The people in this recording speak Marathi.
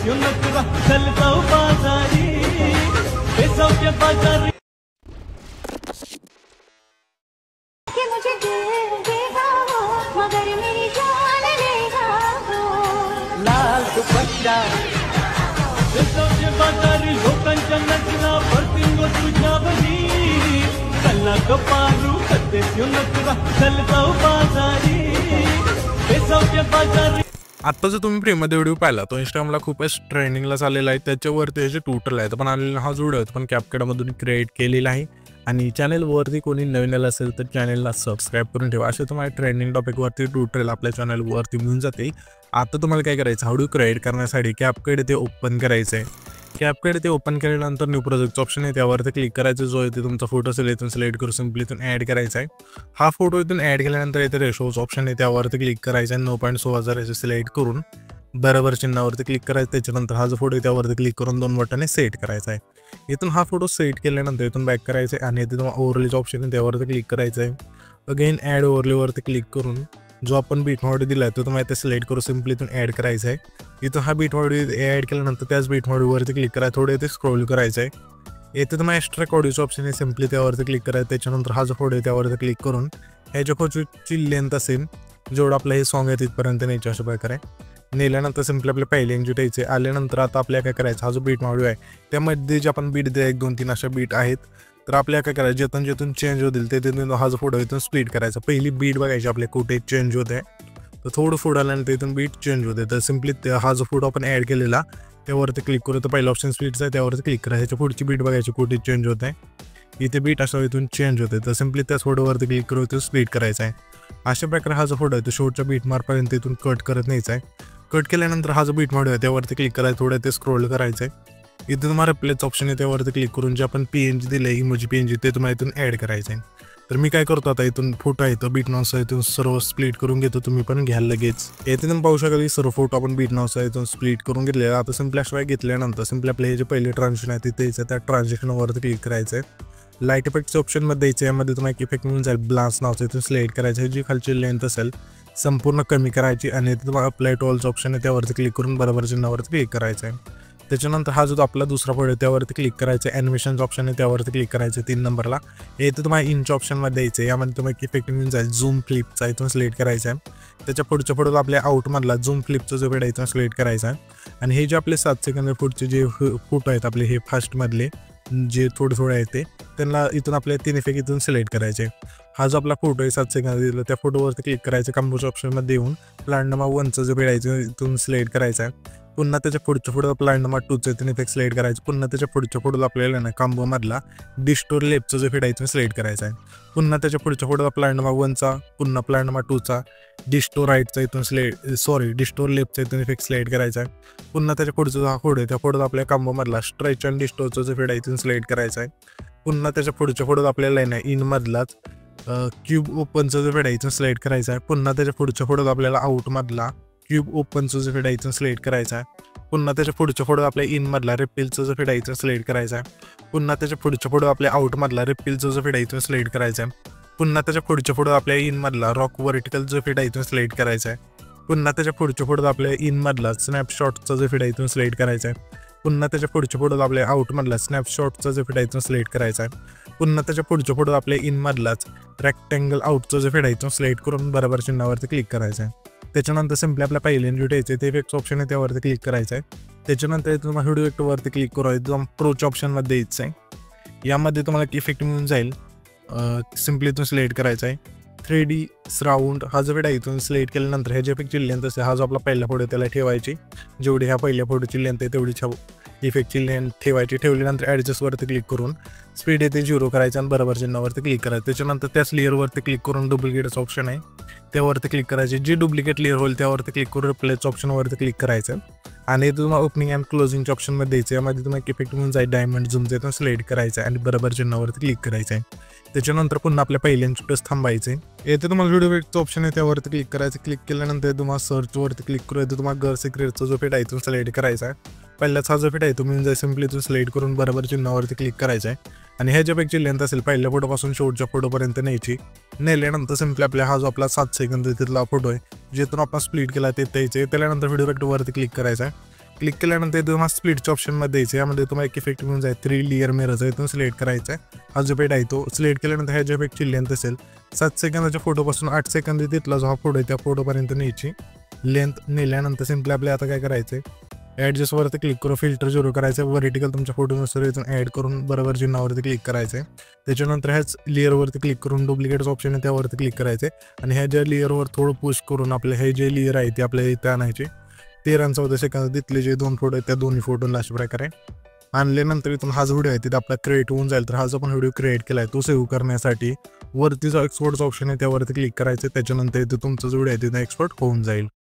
क्यों नखरा चलता हूँ बाजारी पैसों के बाजारी कि मुझे दिल देगा वो मगर मेरी जान लेगा वो लाल दुपट्टा पैसों के बाजारी लोकांच्या नखरा भरतींगो तुझ्या बनी कल्ला कपारू करते क्यों नखरा चलता हूँ बाजारी पैसों के बाजारी। आता जर तुम्ही प्रेममध्ये व्हिडिओ पाहिला तो इंस्टाग्रामला खूपच ट्रेंडिंगला चाललेला आहे, त्याच्यावरती ह्याचे ट्यूटोरियल आहेत पण आलेला हा व्हिडिओ पण कॅपकटमधून क्रिएट केलेला आहे आणि चॅनलवरती कोणी नवीन आलं असेल तर चॅनलला सबस्क्राईब करून ठेवा। असे तुम्हाला ट्रेंडिंग टॉपिकवरती ट्यूटोरियल आपल्या चॅनलवरती मिळून जाते। आता तुम्हाला काय करायचं, व्हिडिओ क्रिएट करण्यासाठी कॅपकट ते ओपन करायचं आहे। कॅपकट ते ओपन केल्यानंतर न्यू प्रोजेक्ट ऑप्शन आहे त्यावरती क्लिक करायचं, जो आहे ते तुमचा फोटो असेल इथून सिलेक्ट करून सिंपली इथून ॲड करायचा आहे। हा फोटो इथून ॲड केल्यानंतर इथे रेशोचं ऑप्शन आहे त्यावरती क्लिक करायचं आहे, 9.16 रेशो सिलेक्ट करून बरोबर चिन्हावरती क्लिक करायचं। त्याच्यानंतर हा जो फोटो आहे त्यावरती क्लिक करून 2 बटने सेट करायचा आहे। इथून हा फोटो सेट केल्यानंतर इथून बॅक करायचं आहे आणि इथे तुम्हाला ओव्हरलेचं ऑप्शन आहे त्यावरती क्लिक करायचं आहे। अगेन ॲड ओव्हरलेवरती क्लिक करून जो आपण बीटमॉड दिला आहे तो तुम्हाला इथे सिलेक्ट करून सिंपली इथून ॲड करायचा आहे। इथून हा बीटमॉड ॲड केल्यानंतर त्याच बीटमॉडवरती क्लिक करा, थोडे इथे स्क्रोल करायचं आहे। इथे तुम्हाला एक्स्ट्रा ऑडिओचं ऑप्शन आहे सिंपली त्यावरती क्लिक करायचं। त्याच्यानंतर हा जो फोटो आहे त्यावरती क्लिक करून ह्याच्या फोटोची लेंथ असेल जेवढं आपलं हे सॉन्ग आहे तिथपर्यंत न्यायचं अशा प्रकारे नेल्यानंतर सिंपली आपल्या पहिले एंजिट यायचे। आल्यानंतर आता आपल्याला काय करायचं, हा जो बीट मॉड्यूल आहे त्यामध्ये जे आपण बीट द्या 1 2 3 अशा बीट आहेत तर आपल्याला काय करायचं, जेथून चेंज होतील ते तिथून हा जो फोटो इथून स्प्लिट करायचा। पहिली बीट बघायची आपल्या कुठे चेंज होते तर थोडं फोटो आल्यानंतर इथून बीट चेंज होते तर सिंपली हा जो फोटो आपण ॲड केलेला त्यावरती क्लिक करू, तर पहिला ऑप्शन स्प्लिटचा आहे त्यावरती क्लिक करायचं। त्याच्या पुढची बीट बघायची कुठे चेंज होत आहे, इथे बीट असं इथून चेंज होते तर सिंपली त्याच फोटोवरती क्लिक करू इथून स्प्लिट करायचा आहे। अशा प्रकारे हा जो फोटो आहे तो शेवटच्या बीट मार्कपर्यंत इथून कट करत न्यायचा आहे। कट केल्यानंतर हा जो बीट मॉड आहे त्यावरती क्लिक करायचं, थोडं ते स्क्रोल करायचं आहे। इथे तुम्हाला रिप्लेचं ऑप्शन आहे त्यावरती क्लिक करून जे आपण PNG दिले इमोजी PNG ते तुम्हाला इथून ॲड करायचं आहे। तर मी काय करतो आता इथून फोटो आहे तो बीट नावचा इथून सर्व स्प्लिट करून घेतो, तुम्ही पण घ्याल लगेच। येथे तुम्ही पाहू शकाल की सर्व फोटो आपण बीट नावचा इथून स्प्लिट करून घेतलेला। आता सिंपली अशा घेतल्यानंतर सिंपली आपले हे जे पहिले ट्रान्झॅक्शन आहे तिथे यायचं, त्या ट्रान्झॅक्शनवरती क्लिक करायचं आहे। लाईट इफेक्टच्या ऑप्शनमध्ये द्यायचं, यामध्ये तुम्हाला एक इफेक्ट मिळून जाईल ब्लास्ट नावचं इथून सिलेक्ट करायचं, जी खालची लेंथ असेल संपूर्ण कमी करायची आणि इथे तुम्हाला अप्लाय टू ऑलचं ऑप्शन आहे त्यावरती क्लिक करून बरोबर चिन्हावरती क्लिक करायचं आहे। त्याच्यानंतर हा जो आपला दुसरा फोटो आहे त्यावरती क्लिक करायचं, ॲनिमेशनचं ऑप्शन आहे त्यावरती क्लिक करायचं 3 नंबरला। इथे तुम्हाला इंच ऑप्शनमध्ये द्यायचं, यामध्ये तुम्हाला एक इफेक्ट मिळून जाईल झूम फ्लिपचा इथून सिलेक्ट करायचा आहे। त्याच्या पुढच्या फोटो आपल्या आउटमधला झूम फ्लिपचा जो वेळ आहे इथून सिलेक्ट करायचा आहे आणि हे जे आपले 7 सेकंद पुढचे जे फोटो आहेत आपले हे फर्स्टमधले जे थोडे आहेत ते त्यांना इथून आपले 3 इफेक्ट इथून सिलेक्ट करायचे। हा जो आपला फोटो आहे 7 सेकंद दिला त्या फोटोवरती क्लिक करायचं, कंपोज ऑप्शनमध्ये येऊन प्लॅन नंबर 1चं जो वेळ आहे इथून सिलेक्ट करायचा आहे। पुन्हा त्याच्या पुढच्या फोटो प्लॅन नंबर 2चं इथून इफेक्ट सिलेक्ट करायचं। पुन्हा त्याच्या पुढच्या फोटोला आपल्याला ना कॉम्बोमधला डिस्टोर लेपचं जो फेड आहे इथून सिलेक्ट करायचा आहे। पुन्हा त्याच्या पुढच्या फोटोला प्लॅन नंबर 1चा पुन्हा प्लॅन नंबर 2चा डिस्टोर राईटचा इथून डिस्टोर लेफ्टचा इथून इफेक्ट सिलेक्ट करायचा आहे। पुन्हा त्याच्या पुढचा हा फोटो आहे त्या फोटोत आपल्या कॉम्बोमधला स्ट्रेच अँड डिस्टोरचा जो फेड आहे इथून सिलेक्ट करायचा आहे। पुन्हा त्याच्या पुढच्या फोटोत आपल्याला ना इनमधलाच क्यूब ओपनचा जो फेड आहे इथून सिलेक्ट करायचा आहे। पुन्हा त्याच्या पुढच्या फोटोत आपल्याला आउटमधला क्यूब ओपनचा जो फेड आहे इथून सिलेक्ट करायचा आहे। पुन्हा त्याच्या पुढच्या फोटो आपल्या इनमधला रिपिलचा जो फेड आहे इथून सिलेक्ट करायचा आहे। पुन्हा त्याच्या पुढच्या फोटो आपल्या आउटमधला रिपिलचा जो फेड आहे इथून सिलेक्ट करायचा आहे। पुन्हा त्याच्या पुढच्या फोटो आपल्या इनमधला रॉक व्हर्टिकल जो फेड आहे इथून सिलेक्ट करायचा आहे। पुन्हा त्याच्या पुढच्या फोटो आपल्या इनमधला स्नॅपशॉटचा जो फेड आहे इथून सिलेक्ट करायचा आहे। पुन्हा त्याच्या पुढच्या फोटोत आपल्या आउटमधला स्नॅपशॉटचा जो फेड आहे इथून सिलेक्ट करायचा आहे। पुन्हा त्याच्या पुढच्या फोटोत आपल्या इनमधलाच रेक्टँगल आउटचा जो फेड आहे इथून सिलेक्ट करून बरोबर चिन्हावरती क्लिक करायचं आहे। त्याच्यानंतर सिंपली आपल्या पहिले एंजिट यायचे ते इफेक्ट ऑप्शन आहे त्यावरती क्लिक करायचं आहे। त्याच्यानंतर तुम्हाला व्हिडिओ इफेक्टवरती क्लिक करू एकदम प्रोच्या ऑप्शनमध्ये यायचं आहे। यामध्ये तुम्हाला एक इफेक्ट मिळून जाईल, सिंपली इथून सिलेक्ट करायचा आहे 3D सराउंड। हा जो आहे इथून सिलेक्ट केल्यानंतर ह्याच्या इफेक्टची लेंथ असते, हा जो आपला पहिला फोटो त्याला ठेवायची, जेवढी ह्या पहिल्या फोटोची लेंथ आहे तेवढीच इफेक्टची लेंथ ठेवायची। ठेवल्यानंतर ॲडजस्टवरती क्लिक करून स्पीड येते 0 करायचं आणि बरोबर चिन्हावरती क्लिक करायचं। त्याच्यानंतर त्याच लेअरवरती क्लिक करून डुप्लिकेटचं ऑप्शन आहे त्यावरती क्लिक करायचे, जी डुप्लिकेट लेअर होईल त्यावरती क्लिक करून रिप्लेचं ऑप्शनवरती क्लिक करायचं आणि तुम्हाला ओपनिंग अँड क्लोजिंगच्या ऑप्शनमध्ये द्यायचं। यामध्ये तुम्हाला एक इफेक्ट म्हणून जाईल डायमंड झूमचा इथून सिलेक्ट करायचं आणि बरोबर चिन्हावरती क्लिक करायचं आहे। त्याच्यानंतर पुन्हा आपल्या पहिल्यांच थांबायचे। येथे तुम्हाला व्हिडिओ इफेक्टचं ऑप्शन आहे त्यावरती क्लिक करायचं। क्लिक केल्यानंतर तुम्हाला सर्चवरती क्लिक करू येतं, तुम्हाला घर सिक्रेटचा जो फेड आहे इथून सिलेक्ट करायचा आहे। पहिल्याच हा जो फेड आहे तुम्ही जाय सिंपली इथून सिलेक्ट करून बरोबर चिन्हावरती क्लिक करायचं आहे आणि ह्याच्यापेक्षा लेंथ असेल पहिल्या फोटोपासून शेवटच्या फोटोपर्यंत न्यायची। नेल्यानंतर सिंपली आपल्या हा जो आपला 7 सेकंद तिथला फोटो आहे जिथून आपण स्प्लिट केला ते द्यायचे। त्याच्यानंतर व्हिडिओ इफेक्टवरती क्लिक करायचा आहे। क्लिक केल्यानंतर इथून स्प्लिटच्या ऑप्शनमध्ये द्यायचं. यामध्ये तुम्हाला एक इफेक्ट मिळून जाईल 3 लेअर मिररचा, इथून सिलेक्ट करायचा आहे. हा जो पेट आहे तो सिलेक्ट केल्यानंतर ह्या ज्या इफेक्टची लेंथ असेल 7 सेकंदाच्या फोटोपासून 8 सेकंद तिथला जो हा फोटो आहे त्या फोटोपर्यंत न्यायची. लेंथ नेल्यानंतर सिम्पली आपल्याला आता काय करायचं आहे, ॲडजस्टवरती क्लिक करून फिल्टर सुरू करायचं आहे. व्हर्टिकल तुमच्या फोटोनुसार इथून ॲड करून बरोबर चिन्हावरती क्लिक करायचं आहे. त्याच्यानंतर ह्याच लेअरवरती क्लिक करून डुप्लिकेटचं ऑप्शन आहे त्यावरती क्लिक करायचं आहे आणि ह्या ज्या लेअरवर थोडं पुश करून आपले हे जे लेअर आहे ते आपल्याला इथे आणायचे. 13 आणि 14 सेकंद तिथले जे 2 फोटो आहेत त्या दोन्ही फोटोला अशा प्रकारे आणल्यानंतर इथून हा जो व्हिडिओ आहे तिथे आपला क्रिएट होऊन जाईल. तर हा जो आपण व्हिडिओ क्रिएट केला आहे तो सेव्ह करण्यासाठी वरती जो एक्सपोर्टचा ऑप्शन आहे त्यावरती क्लिक करायचं. त्याच्यानंतर इथे तुमचा जो व्हिडिओ आहे तिथे एक्सपोर्ट होऊन जाईल.